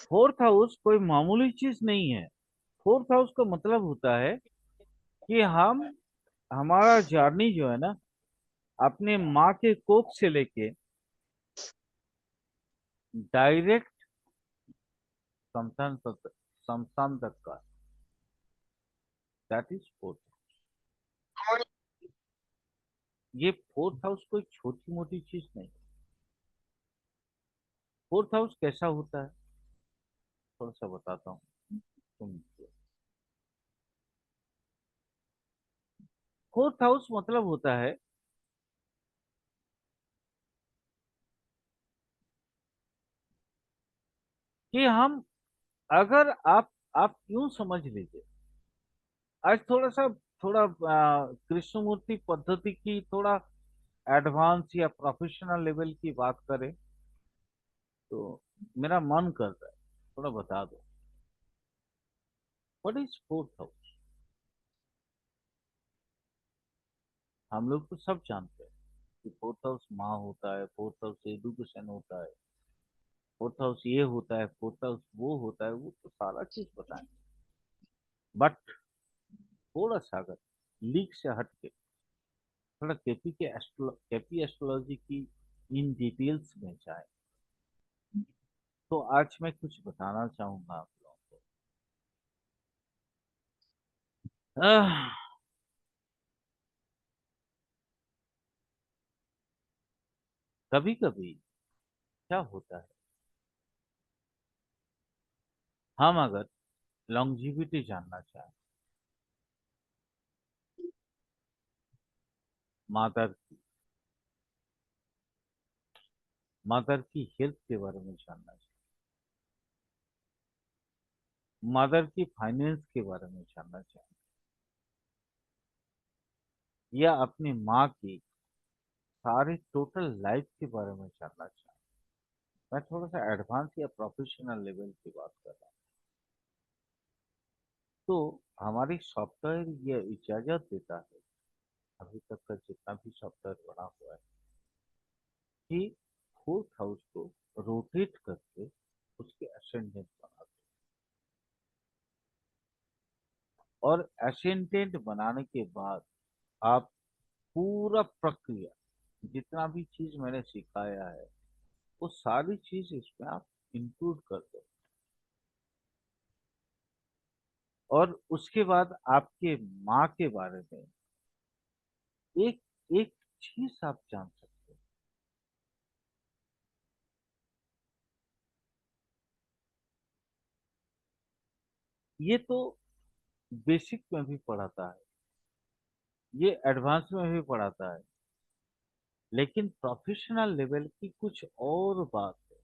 Fourth house कोई मामूली चीज नहीं है। फोर्थ हाउस का मतलब होता है कि हम हमारा जर्नी जो है ना, अपने माँ के कोख से लेके डायरेक्ट शमशान तक का, दैट इज फोर्थ। ये फोर्थ हाउस कोई छोटी मोटी चीज नहीं। फोर्थ हाउस कैसा होता है, थोड़ा सा बताता हूँ तुमको। फोर्थ हाउस मतलब होता है कि हम, अगर आप यूं समझ लीजिए, आज थोड़ा कृष्णमूर्ति पद्धति की थोड़ा एडवांस या प्रोफेशनल लेवल की बात करें तो मेरा मन करता है थोड़ा बता दो, व्हाट इज फोर्थ हाउस। हम लोग तो सब जानते हैं कि फोर्थ हाउस माँ होता है, फोर्थ हाउस एजुकेशन होता है, फोर्थ हाउस ये होता है, फोर्थ हाउस वो होता है, वो तो सारा चीज पता है। बट थोड़ा सा अगर लीक से हट के थोड़ा केपी एस्ट्रोलॉजी की इन डिटेल्स में जाए तो आज मैं कुछ बताना चाहूंगा आप लोगों को। कभी कभी क्या होता है, हम अगर लॉन्जिविटी जानना चाहें, मदर मदर की हेल्थ के बारे में जानना चाहें, मदर की फाइनेंस के बारे में जानना चाहें, या अपनी माँ की सारी टोटल लाइफ के बारे में जानना चाहें, मैं थोड़ा सा एडवांस या प्रोफेशनल लेवल की बात कर रहा हूँ, तो हमारी सॉफ्टवेयर ये इजाजत देता है, अभी तक का जितना भी सॉफ्टवेयर बना हुआ है, कि फोर्थ हाउस को रोटेट करके उसके असेंडेंट बना दो। और असेंडेंट बनाने के बाद आप पूरा प्रक्रिया, जितना भी चीज मैंने सिखाया है, वो सारी चीज इसमें आप इंक्लूड कर दो। और उसके बाद आपके माँ के बारे में एक एक चीज आप जान सकते हो। ये तो बेसिक में भी पढ़ाता है, ये एडवांस में भी पढ़ाता है, लेकिन प्रोफेशनल लेवल की कुछ और बात है।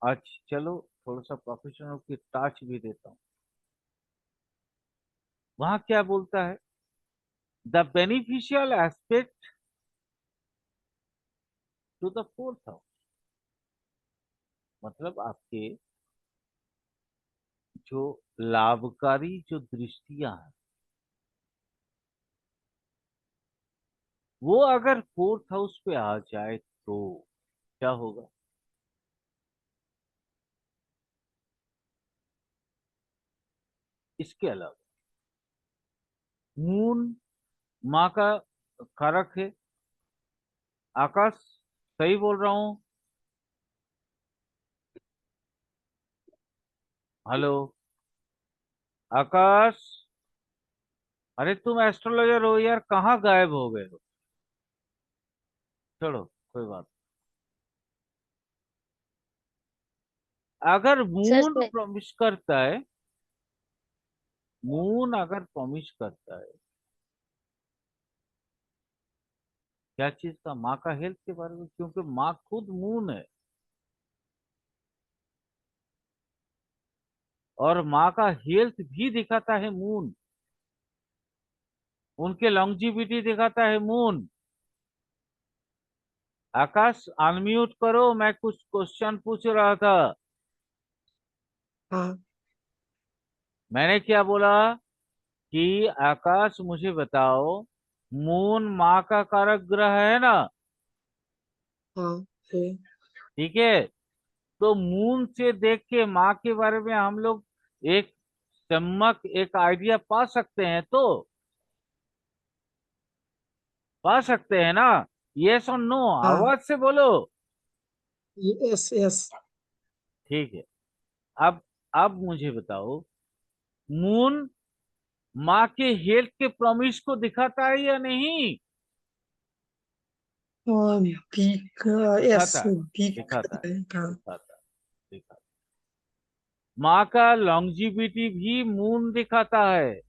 आज चलो थोड़ा सा प्रोफेशनल की टच भी देता हूँ। वहां क्या बोलता है, the beneficial aspect to the fourth house, मतलब आपके जो लाभकारी जो दृष्टियां हैं, वो अगर फोर्थ हाउस पे आ जाए तो क्या होगा। इसके अलावा मून माँ का कारक है। आकाश, सही बोल रहा हूँ? हेलो आकाश, अरे तुम एस्ट्रोलॉजर हो यार, कहाँ गायब हो गए हो। छोड़ो, कोई बात। अगर सर मून से। प्रॉमिस करता है, मून अगर प्रॉमिस करता है क्या चीज का, माँ का हेल्थ के बारे में, क्योंकि माँ खुद मून है। और माँ का हेल्थ भी दिखाता है मून, उनके लॉन्जिविटी दिखाता है मून। आकाश अनम्यूट करो, मैं कुछ क्वेश्चन पूछ रहा था। हाँ। मैंने क्या बोला कि आकाश मुझे बताओ, मून माँ का कारक ग्रह है ना। हाँ। है। ठीक है। तो मून से देख के माँ के बारे में हम लोग एक सम्यक एक आइडिया पा सकते हैं, तो पा सकते हैं ना? यस और नो, हाँ। आवाज से बोलो। Yes yes. ठीक है। अब अब मुझे बताओ, मून माँ के हेल्थ के प्रॉमिस को दिखाता है या नहीं? बिग। यस दिखाता है, बिग। दिखाता है, हाँ। दिखाता है, दिखाता है। माँ का लॉन्जिविटी भी मून दिखाता है।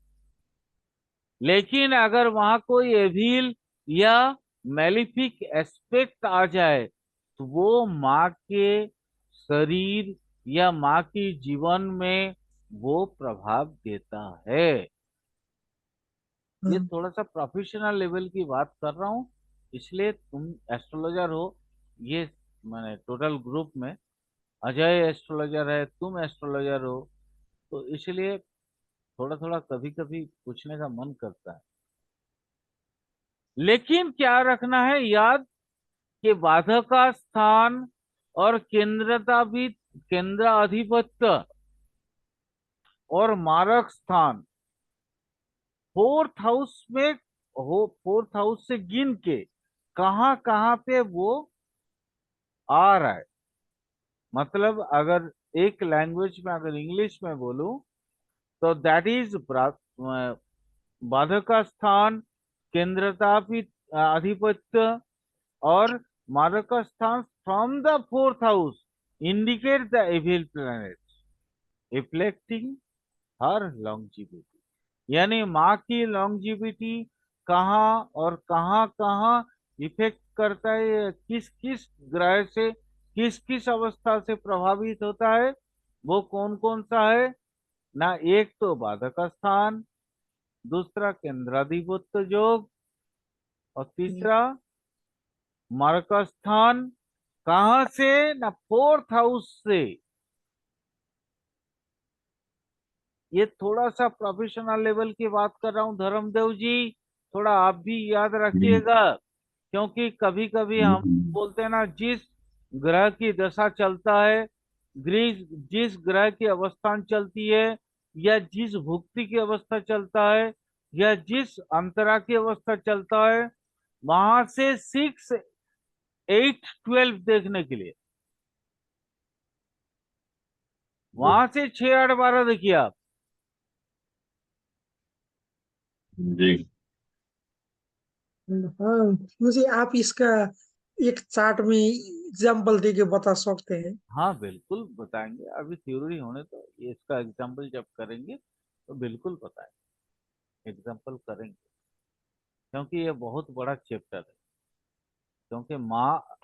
लेकिन अगर वहां कोई एविल या मैलिफिक एस्पेक्ट आ जाए, तो वो माँ के शरीर या माँ के जीवन में वो प्रभाव देता है। ये हाँ। थोड़ा सा प्रोफेशनल लेवल की बात कर रहा हूँ, इसलिए तुम एस्ट्रोलॉजर हो। ये मैंने टोटल ग्रुप में अजय एस्ट्रोलॉजर है, तुम एस्ट्रोलॉजर हो, तो इसलिए थोड़ा थोड़ा कभी कभी पूछने का मन करता है। लेकिन क्या रखना है याद, कि बाधक का स्थान और केंद्रता भी, केंद्र अधिपत्य और मारक स्थान फोर्थ हाउस में हो, फोर्थ हाउस से गिन के कहाँ कहाँ पे वो आ रहा है। मतलब अगर एक लैंग्वेज में, अगर इंग्लिश में बोलूं, तो दैट इज बाधक का स्थान, केंद्रता भी, अधिपत्य और मारक का स्थान from the fourth house indicate the evil planet reflecting her longevity. यानी माँ की लॉन्जिविटी कहाँ और कहाँ कहाँ इफेक्ट करता है, किस किस ग्रह से, किस किस अवस्था से प्रभावित होता है, वो कौन कौन सा है ना? एक तो बाधक स्थान, दूसरा केंद्राधिपत्य योग, और तीसरा मार्क स्थान। कहाँ से ना? फोर्थ हाउस से। ये थोड़ा सा प्रोफेशनल लेवल की बात कर रहा हूँ धर्मदेव जी, थोड़ा आप भी याद जी रखिएगा। क्योंकि कभी कभी जी हम बोलते हैं ना, जिस ग्रह की दशा चलता है, जिस ग्रह की अवस्थान चलती है, या जिस भुक्ति की अवस्था चलता है, या जिस अंतरा की अवस्था चलता है, वहां से 6, 8, 12 देखने के लिए, वहां से 6, 8, 12 देखिए आप। जी हाँ, मुझे आप इसका एक चार्ट में एग्जांपल देके बता सकते हैं? हाँ बिल्कुल बताएंगे, अभी थ्योरी होने तो ये इसका एग्जाम्पल जब करेंगे तो बिल्कुल बताएंगे, एग्जाम्पल करेंगे। क्योंकि ये बहुत बड़ा चैप्टर है। क्योंकि माँ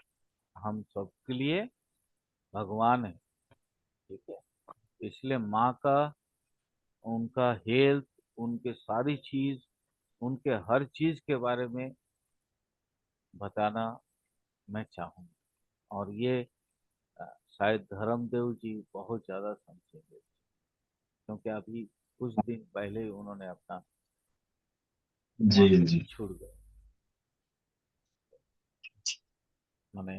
हम सबके लिए भगवान है, ठीक है। इसलिए माँ का, उनका हेल्थ, उनके सारी चीज, उनके हर चीज के बारे में बताना मैं चाहूंगा। और ये शायद धर्मदेव जी बहुत ज्यादा समझेंगे, क्योंकि अभी कुछ दिन पहले ही उन्होंने अपना जी माँ से जी छूट गए। मैंने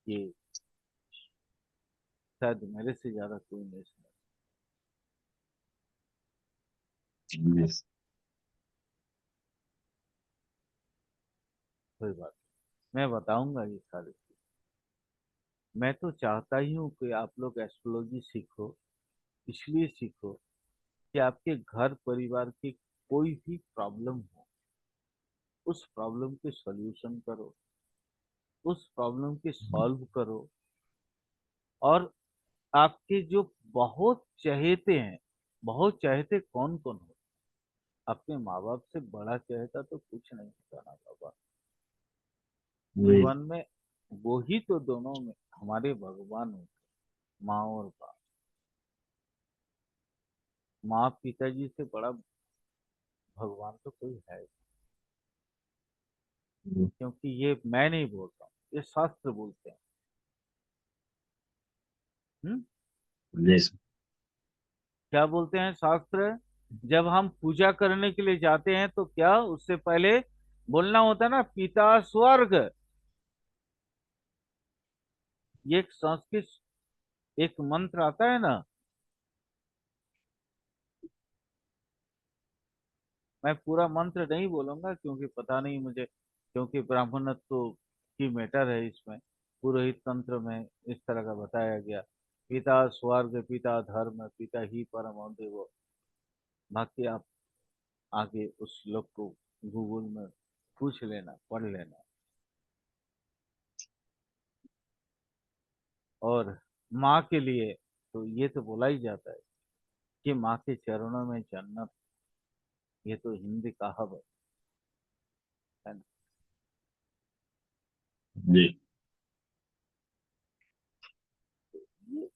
ये शायद मेरे से ज्यादा कोई नहीं सुना। जी कोई बात नहीं, मैं बताऊंगा ये सारी चीज। मैं तो चाहता ही हूँ कि आप लोग एस्ट्रोलॉजी सीखो, इसलिए सीखो कि आपके घर परिवार की कोई भी प्रॉब्लम हो, उस प्रॉब्लम के सॉल्यूशन करो, उस प्रॉब्लम के सॉल्व करो। और आपके जो बहुत चहेते हैं, बहुत चहेते कौन कौन हो? अपने माँ बाप से बड़ा चहेता तो कुछ नहीं होता ना बाबा। जी जीवन में वो ही तो दोनों में हमारे भगवान होते हैं, माँ और बाप। माँ पिताजी से बड़ा भगवान तो कोई है ही। क्योंकि ये मैं नहीं बोलता हूँ, ये शास्त्र बोलते हैं। हम्म। जी क्या बोलते हैं शास्त्र? जब हम पूजा करने के लिए जाते हैं तो क्या उससे पहले बोलना होता है ना, पिता स्वर्ग, ये एक संस्कृत एक मंत्र आता है ना, मैं पूरा मंत्र नहीं बोलूंगा क्योंकि पता नहीं मुझे, क्योंकि ब्राह्मणत्व की मैटर है इसमें। पुरोहित तंत्र में इस तरह का बताया गया। पिता स्वर्ग, पिता धर्म, पिता ही परम देव। बाकी आप आगे उस श्लोक को गूगल में पूछ लेना, पढ़ लेना। और माँ के लिए तो ये तो बोला ही जाता है कि माँ के चरणों में जन्नत, ये तो हिंदी कहावत है ना। जी। ये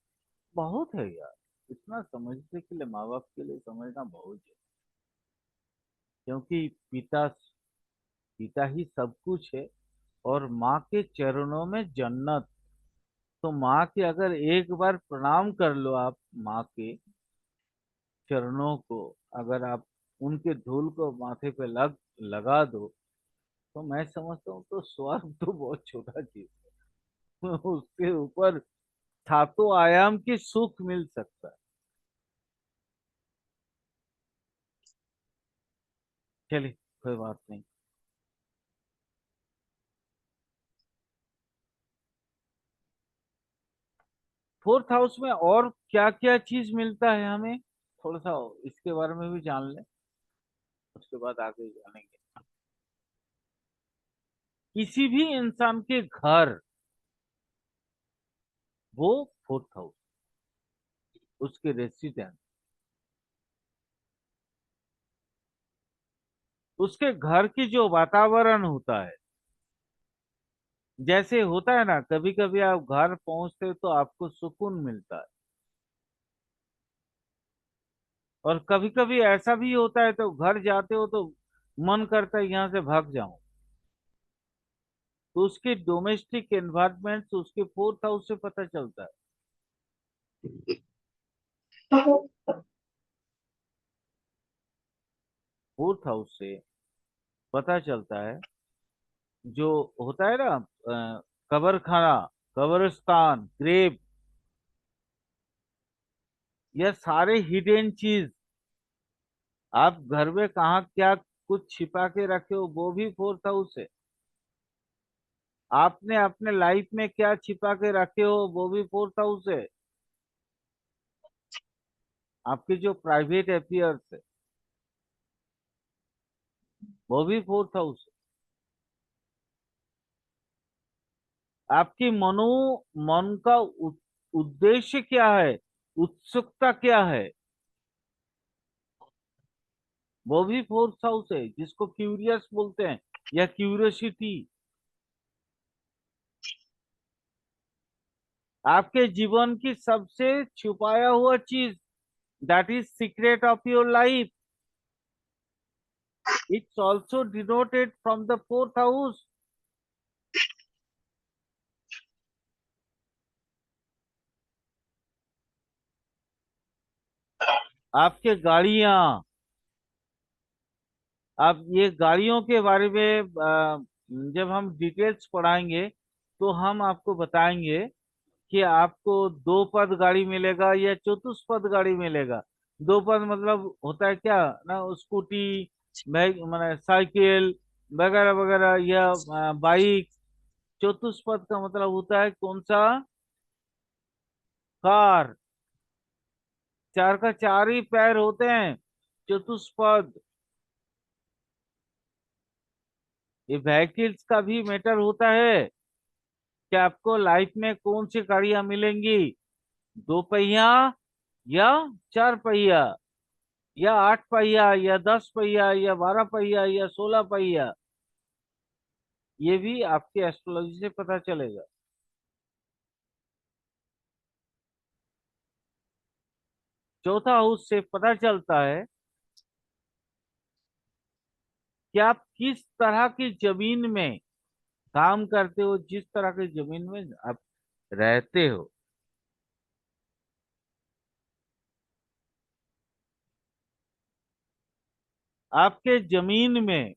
बहुत है यार, इतना समझने के लिए, माँ बाप के लिए समझना बहुत है। क्योंकि पिता पिता ही सब कुछ है। और माँ के चरणों में जन्नत। तो माँ के अगर एक बार प्रणाम कर लो आप, माँ के चरणों को अगर आप उनके धूल को माथे पे लगा दो, तो मैं समझता हूँ तो स्वर्ग तो बहुत छोटा चीज है। उसके ऊपर सातों आयाम की सुख मिल सकता है। चलिए, कोई बात नहीं। फोर्थ हाउस में और क्या क्या चीज मिलता है हमें, थोड़ा सा इसके बारे में भी जान लें, उसके बाद आगे जानेंगे। किसी भी इंसान के घर, वो फोर्थ हाउस, उसके रेसिडेंस, उसके घर की जो वातावरण होता है। जैसे होता है ना, कभी कभी आप घर पहुंचते हो तो आपको सुकून मिलता है। और कभी कभी ऐसा भी होता है तो घर जाते हो तो मन करता है यहाँ से भाग जाऊं। तो उसके डोमेस्टिक एनवायरनमेंट उसके फोर्थ हाउस से पता चलता है। फोर्थ हाउस से पता चलता है, जो होता है ना, कब्र खाना, कब्रिस्तान, ग्रेव, यह सारे हिडन चीज आप घर में कहाँ क्या कुछ छिपा के रखे हो, वो भी फोर्थ हाउस है। आपने अपने लाइफ में क्या छिपा के रखे हो, वो भी फोर्थ हाउस है। आपके जो प्राइवेट अफेयर्स है, वो भी फोर्थ हाउस है। आपकी मन का उद्देश्य क्या है, उत्सुकता क्या है, वो भी फोर्थ हाउस है, जिसको क्यूरियस बोलते हैं, या क्यूरियोसिटी। आपके जीवन की सबसे छुपाया हुआ चीज, that is secret of your life, it's also denoted from the fourth house. आपके गाड़ियां, अब ये गाड़ियों के बारे में जब हम डिटेल्स पढ़ाएंगे तो हम आपको बताएंगे कि आपको दो पद गाड़ी मिलेगा या चतुष्पद गाड़ी मिलेगा। दो पद मतलब होता है क्या ना, स्कूटी, मैंने साइकिल वगैरह वगैरह, या बाइक। चतुष्पद का मतलब होता है कौन सा, कार। चार का चार ही पैर होते हैं, चतुष्पद। ये व्हीकल्स का भी मैटर होता है कि आपको लाइफ में कौन सी गाड़ियां मिलेंगी, दो पहिया या चार पहिया, या आठ पहिया या 10 पहिया या 12 पहिया या 16 पहिया। ये भी आपके एस्ट्रोलॉजी से पता चलेगा। चौथा हाउस से पता चलता है कि आप किस तरह की जमीन में काम करते हो, जिस तरह की जमीन में आप रहते हो। आपके जमीन में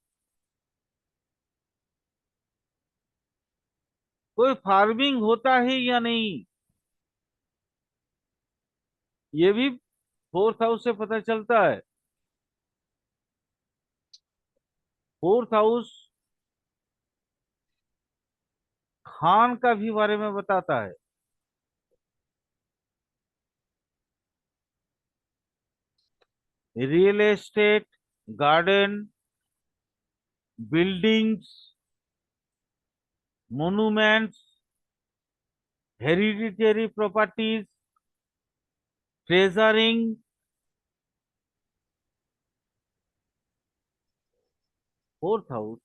कोई फार्मिंग होता है या नहीं, ये भी फोर्थ हाउस से पता चलता है। फोर्थ हाउस खान का भी बारे में बताता है। Real estate, garden, buildings, monuments, hereditary properties, treasuring. Fourth house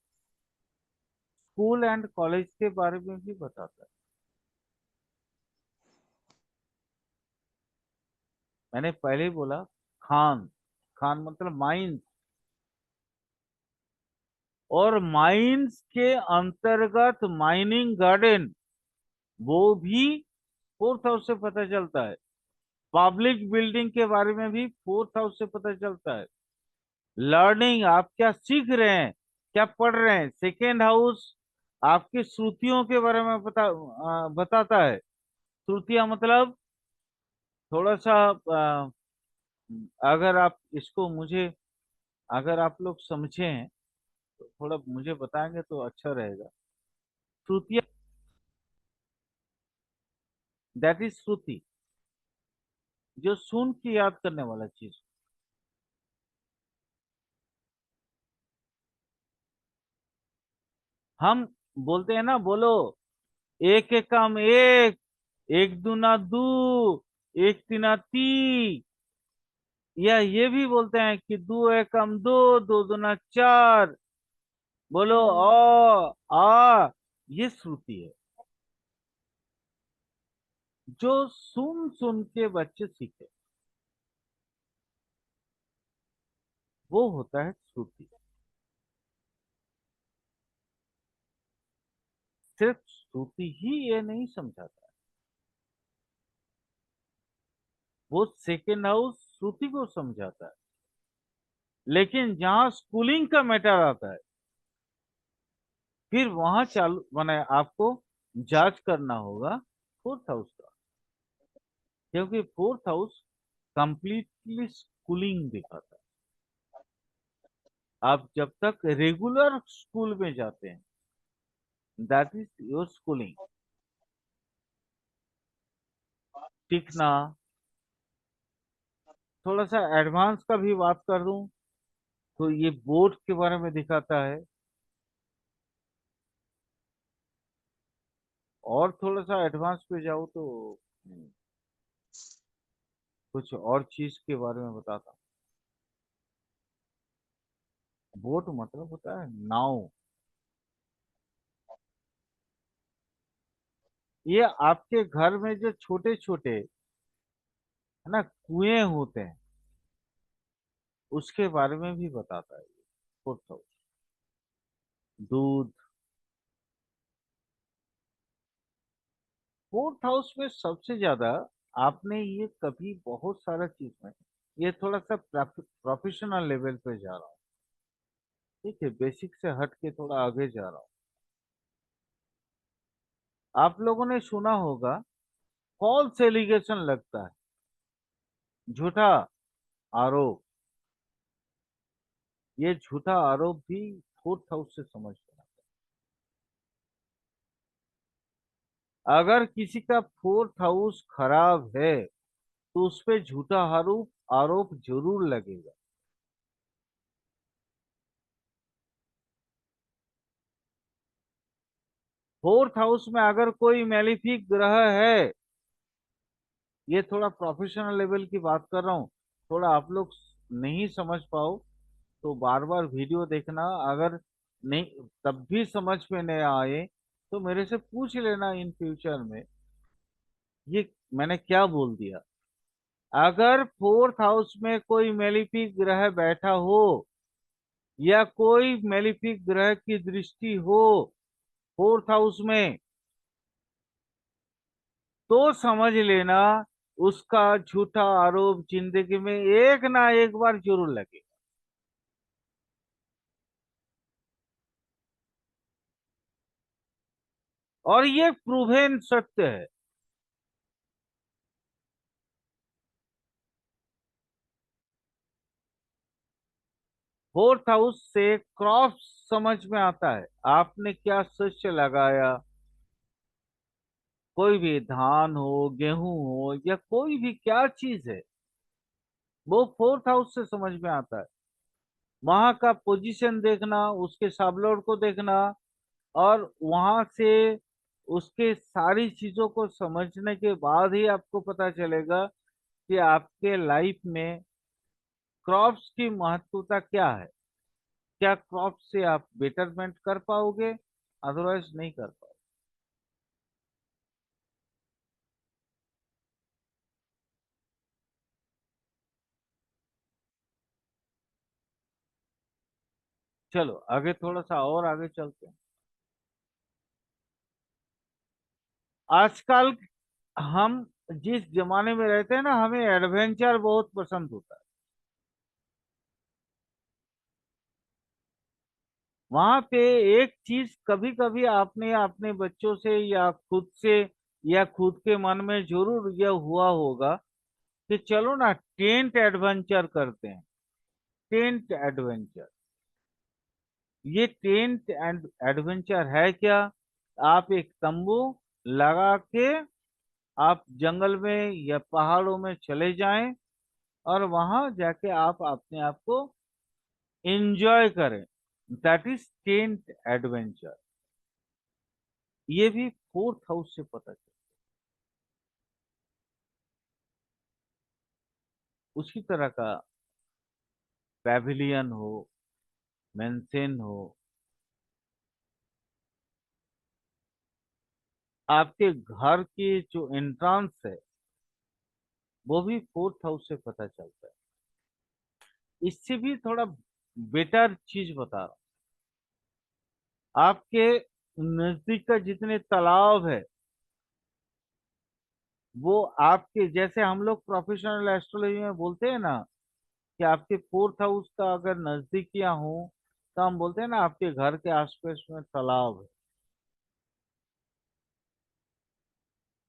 school and college के बारे में भी बताता है। मैंने पहले ही बोला, खान, खान मतलब माइंस, और माइंस के अंतर्गत माइनिंग गार्डन, वो भी फोर्थ हाउस से पता चलता है। पब्लिक बिल्डिंग के बारे में भी फोर्थ हाउस से पता चलता है। लर्निंग, आप क्या सीख रहे हैं, क्या पढ़ रहे हैं, सेकेंड हाउस आपकी श्रुतियों के बारे में बताता है। श्रुतियां मतलब थोड़ा सा अगर आप इसको मुझे, अगर आप लोग समझें तो थोड़ा मुझे बताएंगे तो अच्छा रहेगा। श्रुतियां, दैट इज श्रुति, जो सुन के याद करने वाला चीज। हम बोलते हैं ना, बोलो एक एकम एक, एक दूना दू, एक तीना ती, या ये भी बोलते हैं कि दो एकम दो, दो दूना चार, बोलो आ, ये श्रुति है जो सुन सुन के बच्चे सीखे, वो होता है श्रुति। सिर्फ श्रुति ही ये नहीं समझाता है, वो सेकेंड हाउस श्रुति को समझाता है। लेकिन जहां स्कूलिंग का मैटर आता है, फिर वहां चालू माने आपको जांच करना होगा फोर्थ हाउस का, क्योंकि फोर्थ हाउस कंप्लीटली स्कूलिंग दिखाता है। आप जब तक रेगुलर स्कूल में जाते हैं, दैट इज योर स्कूलिंग। सीखना, थोड़ा सा एडवांस का भी बात कर दूं तो ये बोर्ड के बारे में दिखाता है, और थोड़ा सा एडवांस पे जाओ तो कुछ और चीज के बारे में बताता हूँ। बोट मतलब होता है नाव। ये आपके घर में जो छोटे छोटे है ना कुएं होते हैं, उसके बारे में भी बताता है फोर्थ हाउस। दूध, फोर्थ हाउस में सबसे ज्यादा, आपने ये कभी बहुत सारा चीज में, ये थोड़ा सा प्रोफेशनल लेवल पे जा रहा हूँ, ठीक है, बेसिक से हट के थोड़ा आगे जा रहा हूँ। आप लोगों ने सुना होगा, फॉल्स एलिगेशन लगता है, झूठा आरोप। ये झूठा आरोप भी फोर्थ हाउस से समझ में आता है। अगर किसी का फोर्थ हाउस खराब है तो उस पे झूठा आरोप आरोप जरूर लगेगा। फोर्थ हाउस में अगर कोई मैलिफिक ग्रह है, ये थोड़ा प्रोफेशनल लेवल की बात कर रहा हूँ, थोड़ा आप लोग नहीं समझ पाओ तो बार बार वीडियो देखना, अगर नहीं तब भी समझ में नहीं आए तो मेरे से पूछ लेना इन फ्यूचर में, ये मैंने क्या बोल दिया। अगर फोर्थ हाउस में कोई मेलिफिक ग्रह बैठा हो, या कोई मेलिफिक ग्रह की दृष्टि हो फोर्थ हाउस में, तो समझ लेना उसका झूठा आरोप जिंदगी में एक ना एक बार जरूर लगे। और ये प्रूवेन सत्य है। फोर्थ हाउस से क्रॉप समझ में आता है, आपने क्या शस्य लगाया, कोई भी धान हो, गेहूं हो, या कोई भी क्या चीज है, वो फोर्थ हाउस से समझ में आता है। वहां का पोजीशन देखना, उसके सबलॉर्ड को देखना, और वहां से उसके सारी चीजों को समझने के बाद ही आपको पता चलेगा कि आपके लाइफ में क्रॉप्स की महत्वता क्या है। क्या क्रॉप से आप बेटरमेंट कर पाओगे? अदरवाइज नहीं कर पाओगे। चलो आगे, थोड़ा सा और आगे चलते हैं। आजकल हम जिस जमाने में रहते हैं ना, हमें एडवेंचर बहुत पसंद होता है। वहां पे एक चीज कभी कभी आपने अपने बच्चों से या खुद से या खुद के मन में जरूर यह हुआ होगा कि चलो ना टेंट एडवेंचर करते हैं। टेंट एडवेंचर, ये टेंट एंड एडवेंचर है क्या? आप एक तंबू लगा के आप जंगल में या पहाड़ों में चले जाएं, और वहां जाके आप अपने आप को एंजॉय करें। That is tent adventure. ये भी फोर्थ हाउस से पता चला। उसी तरह का पैविलियन हो, मेंशन हो, आपके घर की जो एंट्रेंस है, वो भी फोर्थ हाउस से पता चलता है। इससे भी थोड़ा बेटर चीज बता रहा हूं। आपके नजदीक का जितने तालाब है, वो आपके, जैसे हम लोग प्रोफेशनल एस्ट्रोलॉजी में बोलते हैं ना कि आपके फोर्थ हाउस का अगर नजदीकियां हो, तो हम बोलते हैं ना आपके घर के आसपास में तालाब है,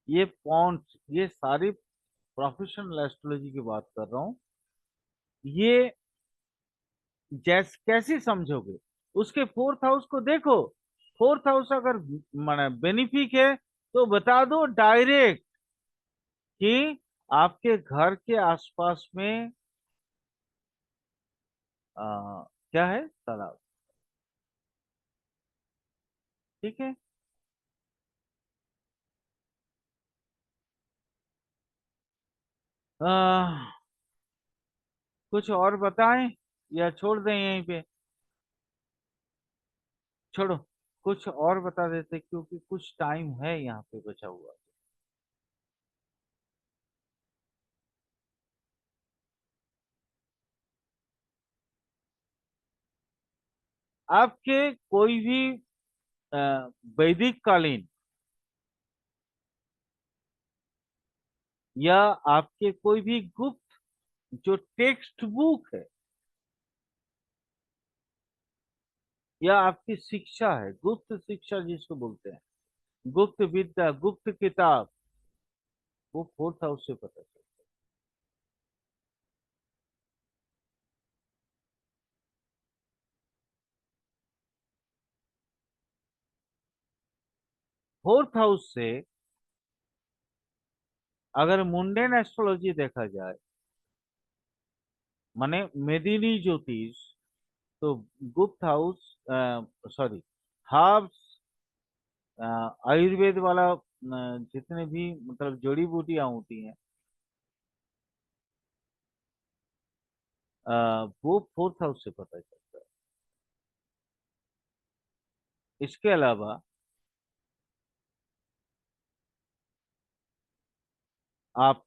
ये पॉन्ड्स, ये सारी प्रोफेशनल एस्ट्रोलॉजी की बात कर रहा हूँ। ये कैसे समझोगे? उसके फोर्थ हाउस को देखो। फोर्थ हाउस अगर माने बेनिफिक है तो बता दो डायरेक्ट कि आपके घर के आसपास में क्या है? तालाब। ठीक है। आ, कुछ और बताएं या छोड़ दें यहीं पे? छोड़ो, कुछ और बता देते क्योंकि कुछ टाइम है यहाँ पे बचा हुआ। आपके कोई भी वैदिक कालीन या आपके कोई भी गुप्त जो टेक्स्ट बुक है, या आपकी शिक्षा है, गुप्त शिक्षा जिसको बोलते हैं, गुप्त विद्या, गुप्त किताब, वो फोर्थ हाउस से पता चलता है। फोर्थ हाउस से अगर मुंडेन एस्ट्रोलॉजी देखा जाए, माने मेदिनी ज्योतिष, तो गुप्त हाउस, सॉरी, हर्ब्स, आयुर्वेद वाला, जितने भी मतलब जड़ी बूटियां होती हैं, वो फोर्थ हाउस से पता चलता है। इसके अलावा आप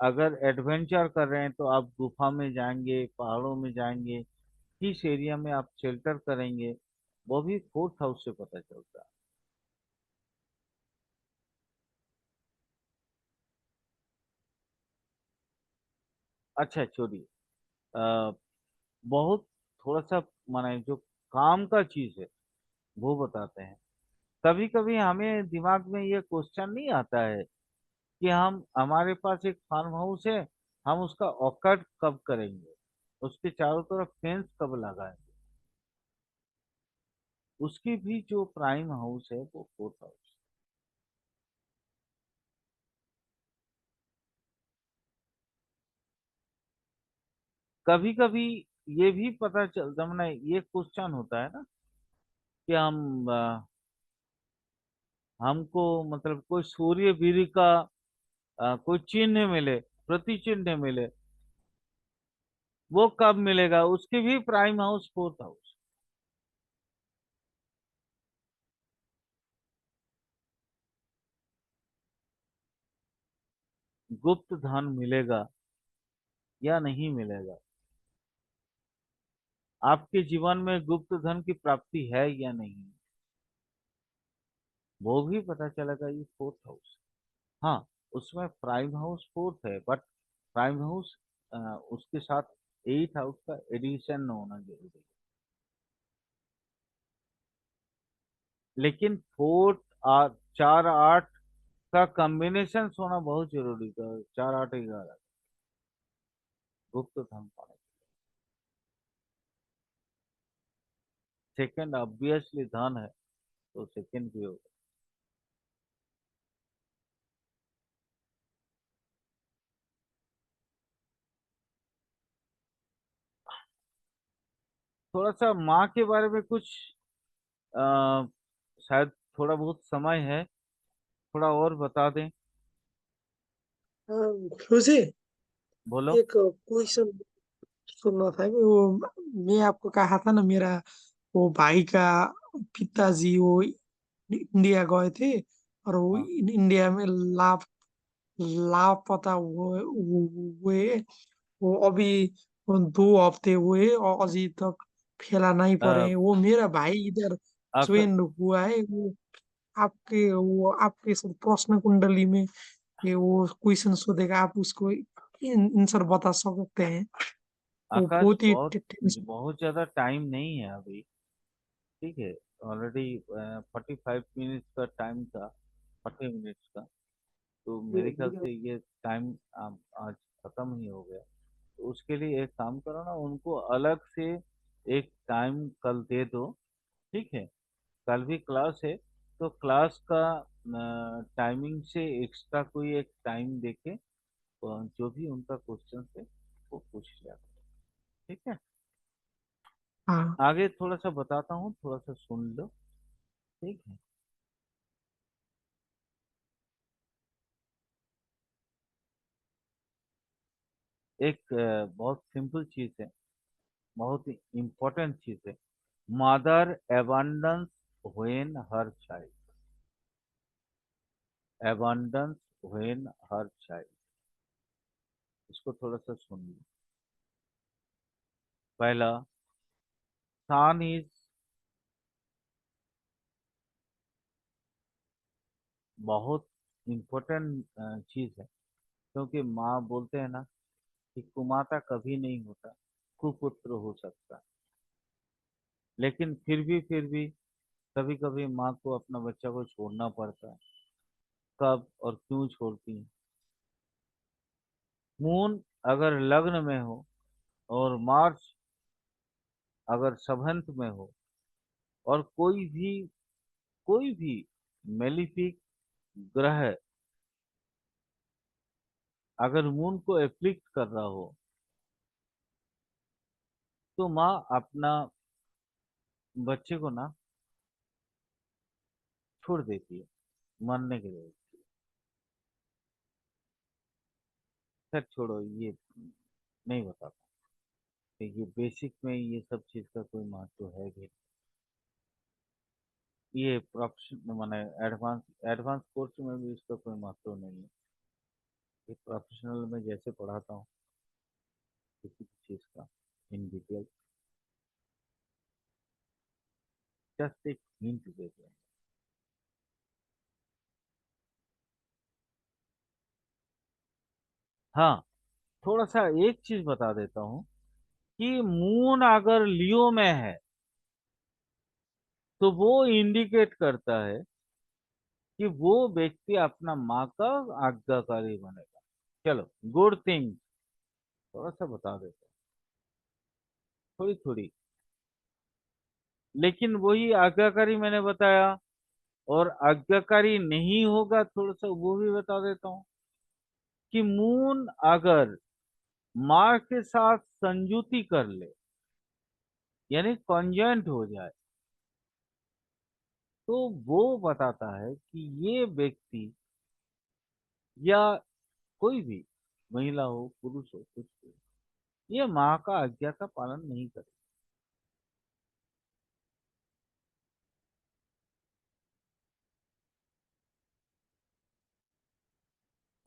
अगर एडवेंचर कर रहे हैं तो आप गुफा में जाएंगे, पहाड़ों में जाएंगे, किस एरिया में आप शेल्टर करेंगे, वो भी फोर्थ हाउस से पता चलता है। अच्छा छोड़िए, अ, बहुत थोड़ा सा माने जो काम का चीज है वो बताते हैं। कभी कभी हमें दिमाग में ये क्वेश्चन नहीं आता है कि हम हमारे पास एक फार्म हाउस है, हम उसका औकात कब करेंगे, उसके चारों तरफ फेंस कब लगाएंगे। उसकी भी जो प्राइम हाउस है वो फोर्थ हाउस। कभी कभी ये भी पता चलता, मैंने ये क्वेश्चन होता है ना कि हमको मतलब कोई सूर्य वीर का कोई चिन्ह मिले, प्रति चिन्ह मिले, वो कब मिलेगा, उसकी भी प्राइम हाउस फोर्थ हाउस। गुप्त धन मिलेगा या नहीं मिलेगा, आपके जीवन में गुप्त धन की प्राप्ति है या नहीं, वो भी पता चलेगा ये फोर्थ हाउस। हाँ, उसमें प्राइम हाउस फोर्थ है, बट प्राइम हाउस उसके साथ एट हाउस का एडिशन होना जरूरी है। लेकिन फोर्थ और 4 8 का कॉम्बिनेशन होना बहुत जरूरी था, 4 8 11 गुप्त धन पाने। सेकंड ऑब्वियसली धन है, तो सेकंड भी होगा। थोड़ा सा माँ के बारे में कुछ आ, शायद थोड़ा बहुत समय है, थोड़ा और बता दें। मुझे बोलो। एक क्वेश्चन सुनना था कि वो मैं आपको कहा था ना, मेरा वो भाई का पिताजी वो इंडिया गए थे, और वो हाँ। इंडिया में लापता हुए वो अभी 2 हफ्ते हुए और अभी तक फैला नहीं पड़े अ, हैं। वो मेरा भाई इधर असल ज्वाइन हुआ है। वो आपके सब प्रश्न कुंडली में ये वो क्वेश्चन सोधेगा, आप उसको आंसर बता सकते हैं। वो आकाश बहुत ही बहुत टेंशन। बहुत ज्यादा टाइम नहीं है अभी। ठीक है, ऑलरेडी 45 मिनट्स का टाइम था, 40 मिनट्स का। तो मेरे ख्याल से ये टाइम आज खत्म ही हो गया। तो उसके लिए एक काम करो ना, उनको अलग से एक टाइम कल दे दो। ठीक है, कल भी क्लास है, तो क्लास का टाइमिंग से एक्स्ट्रा कोई एक टाइम देके जो भी उनका क्वेश्चन है वो पूछ लिया। ठीक है, हाँ आगे थोड़ा सा बताता हूँ, थोड़ा सा सुन लो। ठीक है। एक बहुत सिंपल चीज है, बहुत ही इम्पोर्टेंट चीज है। Mother abundance when her child, abundance when her child. इसको थोड़ा सा सुन लो। पहला, सन इज बहुत इम्पोर्टेंट चीज है, क्योंकि माँ बोलते हैं ना कि कुमाता कभी नहीं होता, कुपुत्र हो सकता है। लेकिन फिर भी कभी कभी माँ को अपना बच्चा को छोड़ना पड़ता है। कब और क्यों छोड़ती है? मून अगर लग्न में हो और मार्स अगर संबंध में हो, और कोई भी मेलिफिक ग्रह अगर मून को एफ्लिक्ट कर रहा हो, तो माँ अपना बच्चे को ना छोड़ देती है मरने के लिए। खैर छोड़ो, ये नहीं बताता कि ये बेसिक में ये सब चीज का कोई महत्व है भी। ये प्रोफेशन माने एडवांस एडवांस कोर्स में भी इसका कोई महत्व नहीं है। ये प्रोफेशनल में जैसे पढ़ाता हूँ किसी भी चीज का इन डिटेल, जस्ट एक हिंट देते हैं। हाँ, थोड़ा सा एक चीज बता देता हूँ कि मून अगर लियो में है, तो वो इंडिकेट करता है कि वो व्यक्ति अपना माँ का आज्ञाकारी बनेगा। चलो, गुड थिंग थोड़ा सा बता देते हैं, थोड़ी थोड़ी, लेकिन वही आज्ञाकारी मैंने बताया। और आज्ञाकारी नहीं होगा थोड़ा सा वो भी बता देता हूँ, कि मून अगर माँ के साथ संयुति कर ले, यानी कॉन्जॉइंट हो जाए, तो वो बताता है कि ये व्यक्ति या कोई भी, महिला हो पुरुष हो कुछ भी, ये माँ का आज्ञा का पालन नहीं करे।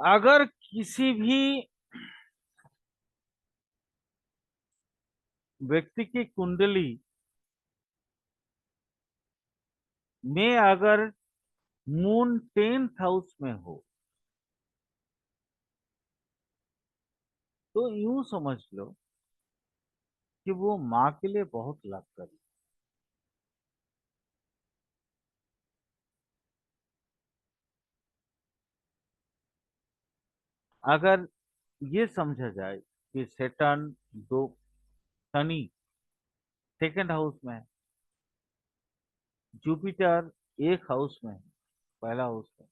अगर किसी भी व्यक्ति की कुंडली में अगर मून 10th हाउस में हो, तो यूं समझ लो कि वो माँ के लिए बहुत लाभकारी। अगर ये समझा जाए कि सेटर्न दो, शनि 2nd हाउस में है, जुपिटर 1 हाउस में है, पहला हाउस में,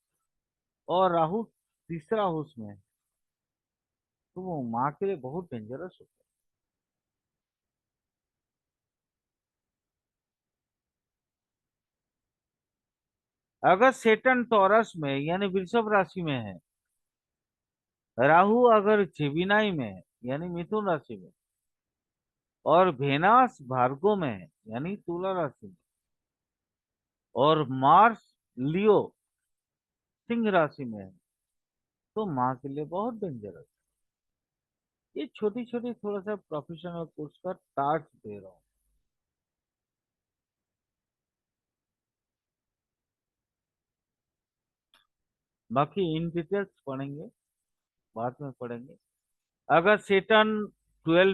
और राहु 3रा हाउस में है, तो वो माँ के लिए बहुत डेंजरस होता है। अगर सेटर्न टॉरस में यानी वृषभ राशि में है, राहु अगर जेमिनी में है यानी मिथुन राशि में, और वेनस भार्गव में है यानी तुला राशि में, और मार्स लियो सिंह राशि में है, तो माँ के लिए बहुत डेंजरस। ये छोटी छोटी थोड़ा सा प्रोफेशनल कोर्स का टास्क दे रहा हूँ। बाकी इन डिटेल्स पढ़ेंगे, बाद में पढ़ेंगे। अगर सेटर्न 12